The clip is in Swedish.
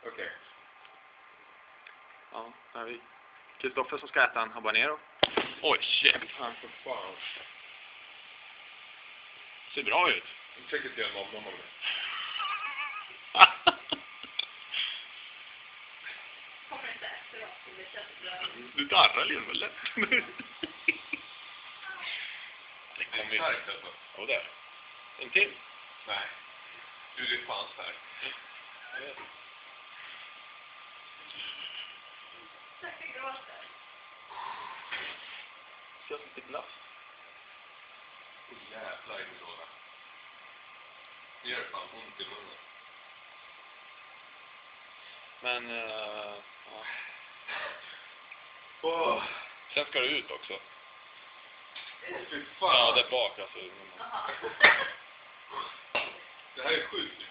Okej. Ja, här har vi Kristoffer som ska äta en habanero. Oj, shit. Fan, för fan. Ser bra ut. Försök inte göra mamma med det. Kommer inte efteråt, det känns bra. Du darrar lite väl lätt. Det Det är kommer ju... starkt alltså. Och där. En till. Nej. Du, det är fan starkt. Jag vet. Säkert gråter. Känns lite glass. Åh jävlar i sådana. Det gör fan ont i munnen. Men, ja. Åh, Sen ska det ut också. fy Ja, fan. där bak alltså. Aha. Det här är sjukt.